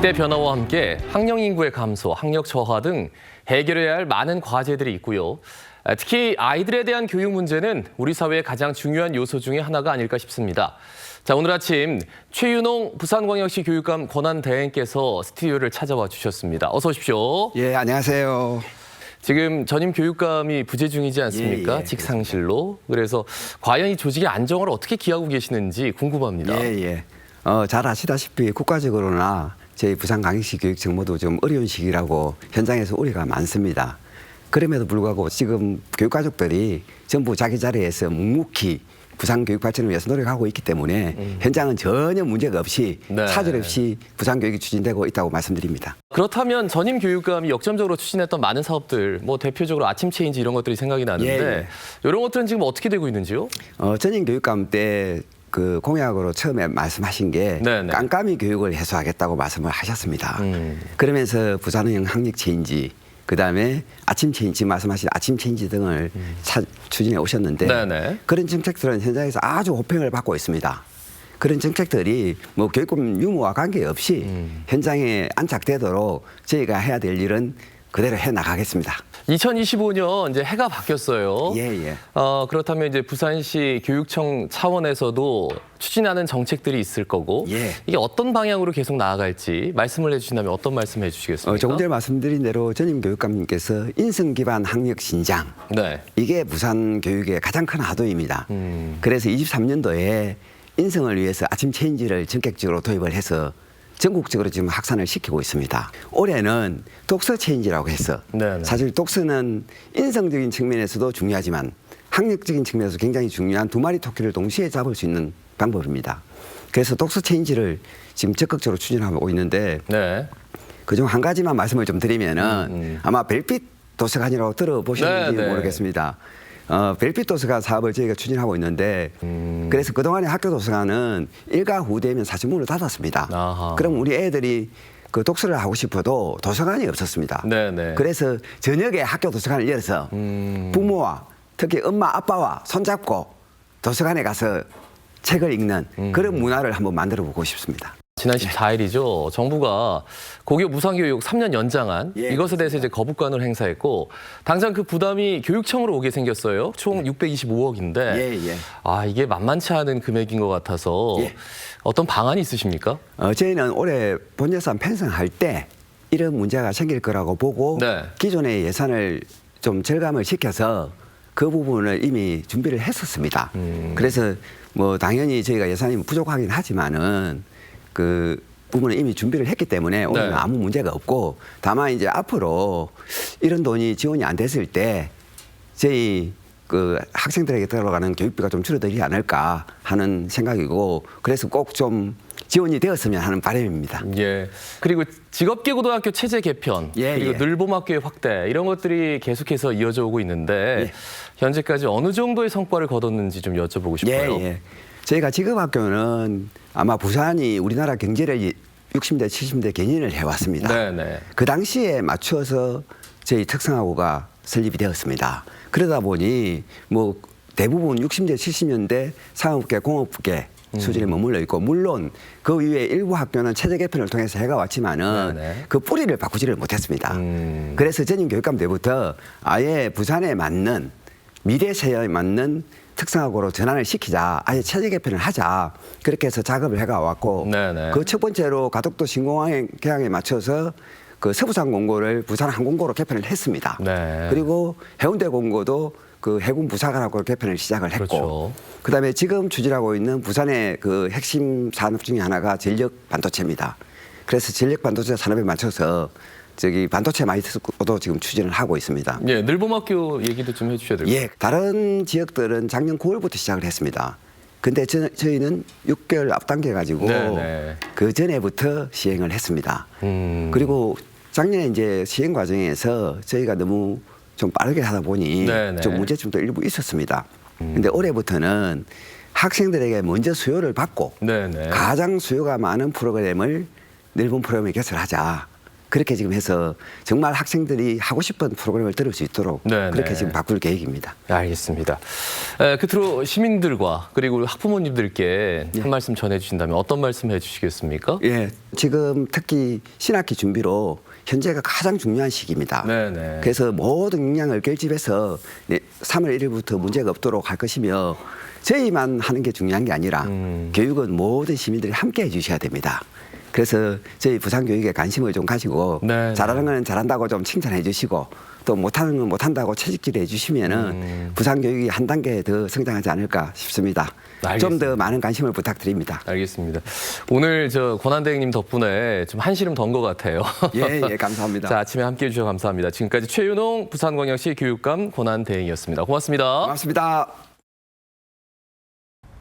시대 변화와 함께 학령 인구의 감소, 학력 저하 등 해결해야 할 많은 과제들이 있고요. 특히 아이들에 대한 교육 문제는 우리 사회의 가장 중요한 요소 중에 하나가 아닐까 싶습니다. 자, 오늘 아침 최윤홍 부산광역시 교육감 권한대행께서 스튜디오를 찾아와 주셨습니다. 어서 오십시오. 예, 안녕하세요. 지금 전임 교육감이 부재 중이지 않습니까? 예, 직상실로. 그래서 과연 이 조직의 안정화를 어떻게 기하고 계시는지 궁금합니다. 예. 잘 아시다시피 국가적으로나 저희 부산광역시 교육청모도 좀 어려운 시기라고 현장에서 우려가 많습니다. 그럼에도 불구하고 지금 교육가족들이 전부 자기 자리에서 묵묵히 부산 교육 발전을 위해서 노력하고 있기 때문에 현장은 전혀 문제가 없이 네. 차질 없이 부산 교육이 추진되고 있다고 말씀드립니다. 그렇다면 전임 교육감이 역점적으로 추진했던 많은 사업들, 뭐 대표적으로 아침 체인지 이런 것들이 생각이 나는데 이런 것들은 지금 어떻게 되고 있는지요? 전임 교육감 때 그 공약으로 처음에 말씀하신 게 네네. 깜깜이 교육을 해소하겠다고 말씀을 하셨습니다. 그러면서 부산형 학력 체인지, 그다음에 아침 체인지 말씀하신 아침 체인지 등을 추진해 오셨는데 네네. 그런 정책들은 현장에서 아주 호평을 받고 있습니다. 그런 정책들이 뭐 교육금 유무와 관계없이 현장에 안착되도록 저희가 해야 될 일은 그대로 해 나가겠습니다. 2025년 이제 해가 바뀌었어요. 예. 그렇다면 이제 부산시 교육청 차원에서도 추진하는 정책들이 있을 거고 예. 이게 어떤 방향으로 계속 나아갈지 말씀을 해주신다면 어떤 말씀 해주시겠습니까? 조금 전에 말씀드린 대로 전임 교육감님께서 인성 기반 학력 신장 네. 이게 부산 교육의 가장 큰 화두입니다. 그래서 23년도에 인성을 위해서 아침 체인지를 전격적으로 도입을 해서 전국적으로 지금 확산을 시키고 있습니다. 올해는 독서 체인지라고 해서 네네. 사실 독서는 인성적인 측면에서도 중요하지만 학력적인 측면에서 굉장히 중요한 두 마리 토끼를 동시에 잡을 수 있는 방법입니다. 그래서 독서 체인지를 지금 적극적으로 추진하고 있는데 네. 그중 한 가지만 말씀을 좀 드리면은 아마 별빛 도서관이라고 들어보셨는지 네. 모르겠습니다. 별빛 도서관 사업을 저희가 추진하고 있는데 그래서 그동안에 학교 도서관은 일과 후대면 사실 문을 닫았습니다. 아하. 그럼 우리 애들이 그 독서를 하고 싶어도 도서관이 없었습니다. 네네. 그래서 저녁에 학교 도서관을 열어서 부모와 특히 엄마 아빠와 손잡고 도서관에 가서 책을 읽는 그런 문화를 한번 만들어 보고 싶습니다. 지난 14일이죠. 정부가 고교 무상교육 3년 연장안 이것에 대해서 이제 거부권을 행사했고 당장 그 부담이 교육청으로 오게 생겼어요. 총 625억인데 이게 만만치 않은 금액인 것 같아서 어떤 방안이 있으십니까? 저희는 올해 본예산 편성할 때 이런 문제가 생길 거라고 보고 기존의 예산을 좀 절감을 시켜서 그 부분을 이미 준비를 했었습니다. 그래서 뭐 당연히 저희가 예산이 부족하긴 하지만은 그 부분은 이미 준비를 했기 때문에 올해는 아무 문제가 없고 다만 이제 앞으로 이런 돈이 지원이 안 됐을 때 저희 그 학생들에게 들어가는 교육비가 좀 줄어들지 않을까 하는 생각이고 그래서 꼭 좀 지원이 되었으면 하는 바람입니다. 예. 그리고 직업계고등학교 체제 개편 그리고 늘봄학교의 확대 이런 것들이 계속해서 이어져 오고 있는데 현재까지 어느 정도의 성과를 거뒀는지 좀 여쭤보고 싶어요. 저희가 직업학교는 아마 부산이 우리나라 경제를 60대, 70대 견인을 해왔습니다. 그 당시에 맞춰서 저희 특성화고가 설립이 되었습니다. 그러다 보니 뭐 대부분 60대, 70년대 상업계, 공업계 수준에 머물러 있고 물론 그 이후에 일부 학교는 체제 개편을 통해서 해가 왔지만은 그 뿌리를 바꾸지를 못했습니다. 그래서 전임 교육감 때부터 아예 부산에 맞는 미래 세대에 맞는 특성화고로 전환을 시키자, 아예 체제 개편을 하자 그렇게 해서 작업을 해가 왔고 그 첫 번째로 가덕도 신공항에 맞춰서 그 서부산 공고를 부산 항공고로 개편을 했습니다. 그리고 해운대 공고도 그 해군 부사관학고로 개편을 시작을 했고 그다음에 지금 추진하고 있는 부산의 그 핵심 산업 중에 하나가 전력 반도체입니다. 그래서 전력 반도체 산업에 맞춰서 저기 반도체 마이트도 지금 추진을 하고 있습니다. 늘봄학교 얘기도 좀 해주셔야 될 것 같아요. 다른 지역들은 작년 9월부터 시작을 했습니다. 근데 저희는 6개월 앞당겨가지고 그 전에부터 시행을 했습니다. 그리고 작년에 이제 시행 과정에서 저희가 너무 좀 빠르게 하다 보니 좀 문제점도 일부 있었습니다. 근데 올해부터는 학생들에게 먼저 수요를 받고 가장 수요가 많은 프로그램을 늘봄 프로그램에 개설하자. 그렇게 지금 해서 정말 학생들이 하고 싶은 프로그램을 들을 수 있도록 네네. 그렇게 지금 바꿀 계획입니다. 알겠습니다. 끝으로 시민들과 그리고 우리 학부모님들께 한 말씀 전해주신다면 어떤 말씀 해주시겠습니까? 예, 지금 특히 신학기 준비로 현재가 가장 중요한 시기입니다. 네네. 그래서 모든 역량을 결집해서 3월 1일부터 문제가 없도록 할 것이며 저희만 하는 게 중요한 게 아니라 교육은 모든 시민들이 함께 해주셔야 됩니다. 그래서 저희 부산교육에 관심을 좀 가지고 네네. 잘하는 건 잘한다고 좀 칭찬해 주시고 또 못하는 건 못한다고 채찍질 해주시면은 부산교육이 한 단계 더 성장하지 않을까 싶습니다. 좀 더 많은 관심을 부탁드립니다. 알겠습니다. 오늘 저 권한대행님 덕분에 좀 한시름 던 것 같아요. 예, 감사합니다. 자, 아침에 함께해 주셔서 감사합니다. 지금까지 최윤홍 부산광역시 교육감 권한대행이었습니다. 고맙습니다. 고맙습니다.